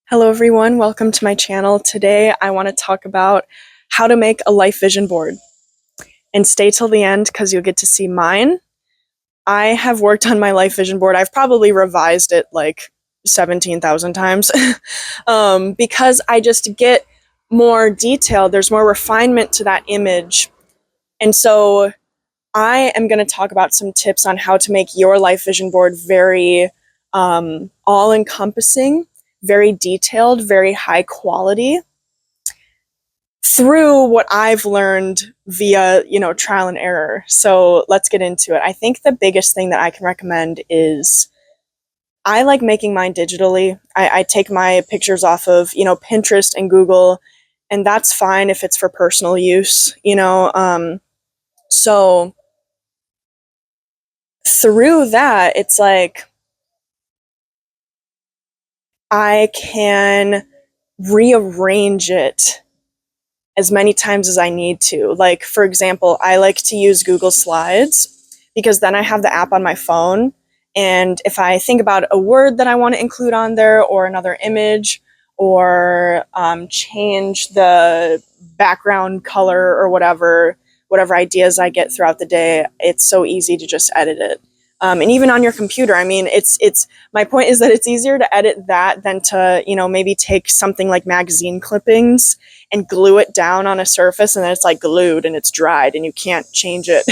Hello everyone, welcome to my channel. Today I want to talk about how to make a life vision board. And stay till the end because you'll get to see mine. I have worked on my life vision board. I've probably revised it like 17,000 times because I just get more detailed. There's more refinement to that image. And so I am going to talk about some tips on how to make your life vision board very all-encompassing, very detailed, very high quality through what I've learned via, trial and error. So let's get into it. I think the biggest thing that I can recommend is I like making mine digitally. I take my pictures off of, Pinterest and Google, and that's fine if it's for personal use, so through that, it's like I can rearrange it as many times as I need to. Like, for example, I like to use Google Slides because then I have the app on my phone. And if I think about a word that I want to include on there or another image or change the background color or whatever ideas I get throughout the day, it's so easy to just edit it. And even on your computer, I mean, my point is that it's easier to edit that than to, maybe take something like magazine clippings and glue it down on a surface and then it's like glued and it's dried and you can't change it.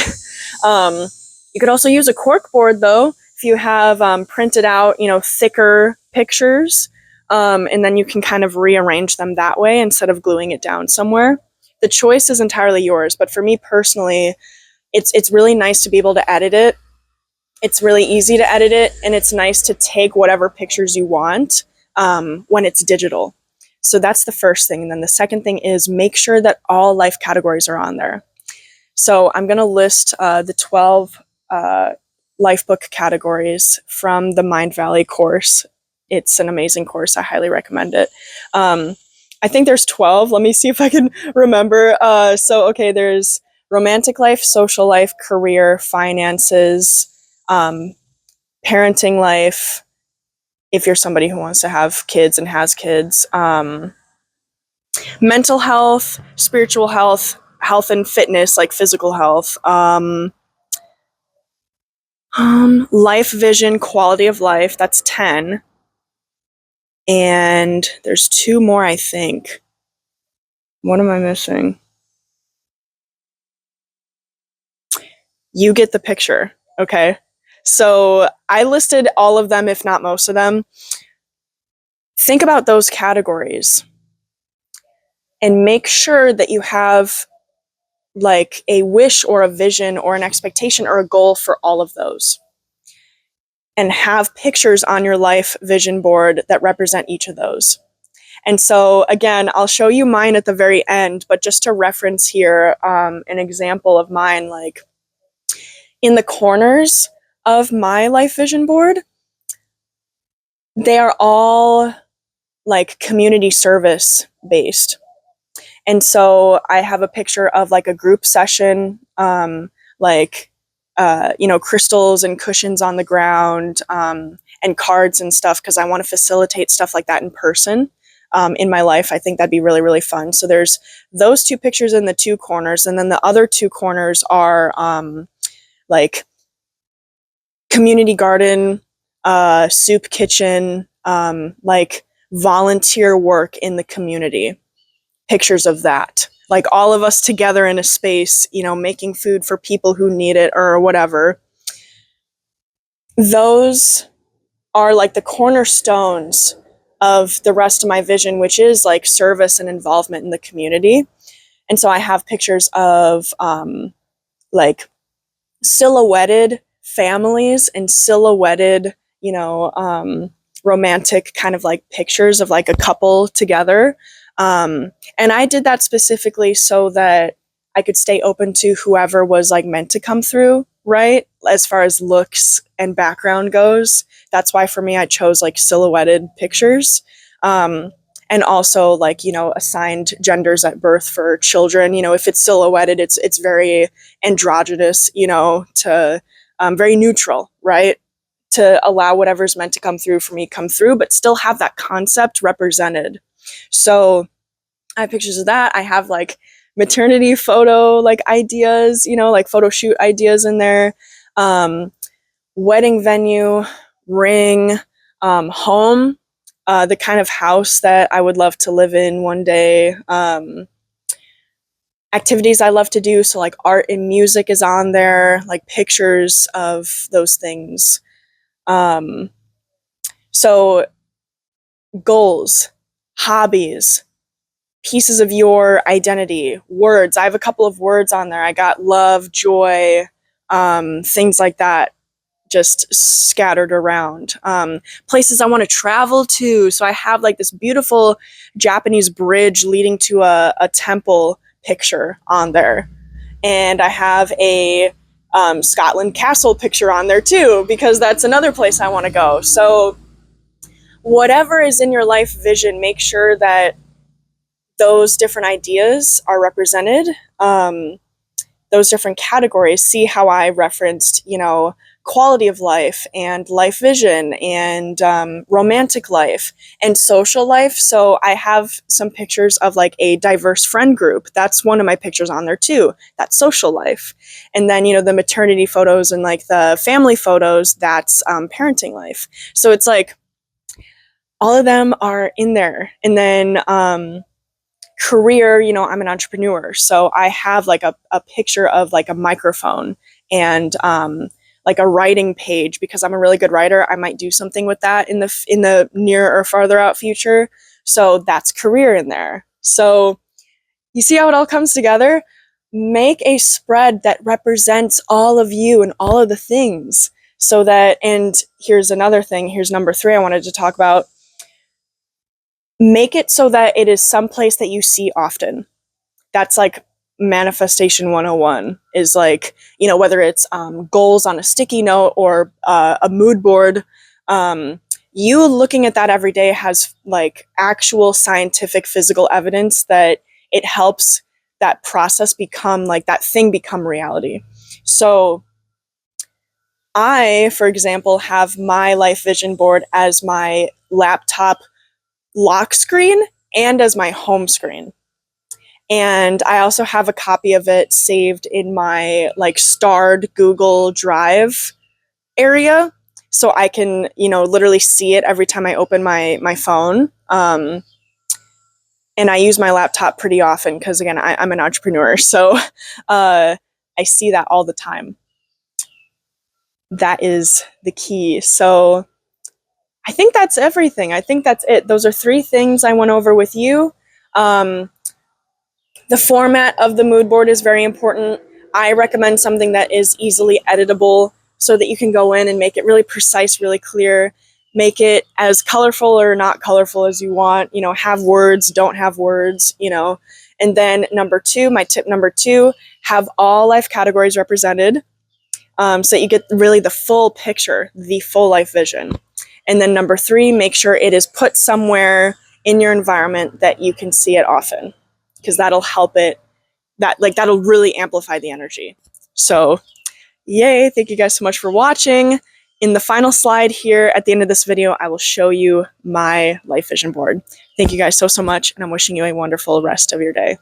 You could also use a cork board though, if you have printed out, thicker pictures, and then you can kind of rearrange them that way instead of gluing it down somewhere. The choice is entirely yours, but for me personally, it's really nice to be able to edit it. It's really easy to edit it, and it's nice to take whatever pictures you want when it's digital. So that's the first thing. And then the second thing is make sure that all life categories are on there. So I'm going to list the 12 life book categories from the Mind Valley course. It's an amazing course. I highly recommend it. I think there's 12. Let me see if I can remember. Okay, there's romantic life, social life, career, finances, parenting life, if you're somebody who wants to have kids and has kids, mental health, spiritual health, health and fitness, like physical health, life vision, quality of life, that's 10. And there's 2 more, I think. What am I missing? You get the picture, okay? So I listed all of them, if not most of them. Think about those categories and make sure that you have like a wish or a vision or an expectation or a goal for all of those. And have pictures on your life vision board that represent each of those. And so again, I'll show you mine at the very end, but just to reference here, an example of mine, like in the corners of my life vision board, they are all like community service based. And so I have a picture of like a group session, crystals and cushions on the ground, and cards and stuff, because I want to facilitate stuff like that in person in my life. I think that'd be really, really fun. So there's those 2 pictures in the 2 corners, and then the other 2 corners are like community garden, soup kitchen, like volunteer work in the community. Pictures of that, like all of us together in a space, making food for people who need it or whatever. Those are like the cornerstones of the rest of my vision, which is like service and involvement in the community. And so I have pictures of like silhouetted families and silhouetted, romantic kind of like pictures of like a couple together. And I did that specifically so that I could stay open to whoever was like meant to come through, right? As far as looks and background goes. That's why for me, I chose like silhouetted pictures. And also like, assigned genders at birth for children. If it's silhouetted, it's very androgynous, to very neutral, right? to allow whatever's meant to come through for me come through, but still have that concept represented. So I have pictures of that. I have like maternity photo like ideas, you know, like photo shoot ideas in there. Wedding venue, ring, home, the kind of house that I would love to live in one day. Activities I love to do, so like art and music is on there, like pictures of those things. So goals, hobbies, pieces of your identity, words. I have a couple of words on there. I got love, joy, things like that just scattered around. Places I want to travel to. So I have like this beautiful Japanese bridge leading to a temple picture on there. And I have a Scotland castle picture on there too, because that's another place I want to go. So whatever is in your life vision, make sure that those different ideas are represented, those different categories. See how I referenced, you know, quality of life and life vision and romantic life and social life. So I have some pictures of like a diverse friend group. That's one of my pictures on there too. That's social life. And then, you know, the maternity photos and like the family photos, that's parenting life. So it's like all of them are in there. And then career, you know, I'm an entrepreneur. So I have like a picture of like a microphone and like a writing page, because I'm a really good writer. I might do something with that in the near or farther out future. So that's career in there. So you see how it all comes together? Make a spread that represents all of you and all of the things, so that, and here's another thing, here's number 3 I wanted to talk about. Make it so that it is someplace that you see often. That's like manifestation 101, is like, you know, whether it's goals on a sticky note or a mood board, you looking at that every day has like actual scientific physical evidence that it helps that process become, like, that thing become reality. So I, for example, have my life vision board as my laptop lock screen and as my home screen. And I also have a copy of it saved in my like starred Google Drive area, so I can, you know, literally see it every time I open my phone. And I use my laptop pretty often because, again, I'm an entrepreneur, so I see that all the time. That is the key. So I think that's everything. I think that's it. Those are 3 things I went over with you. The format of the mood board is very important. I recommend something that is easily editable so that you can go in and make it really precise, really clear, make it as colorful or not colorful as you want, you know, have words, don't have words, you know. And then number 2, my tip number 2, have all life categories represented, so that you get really the full picture, the full life vision. And then number 3, make sure it is put somewhere in your environment that you can see it often, because that'll help it, that'll really amplify the energy. So yay, thank you guys so much for watching. In the final slide here at the end of this video, I will show you my life vision board. Thank you guys so much, and I'm wishing you a wonderful rest of your day.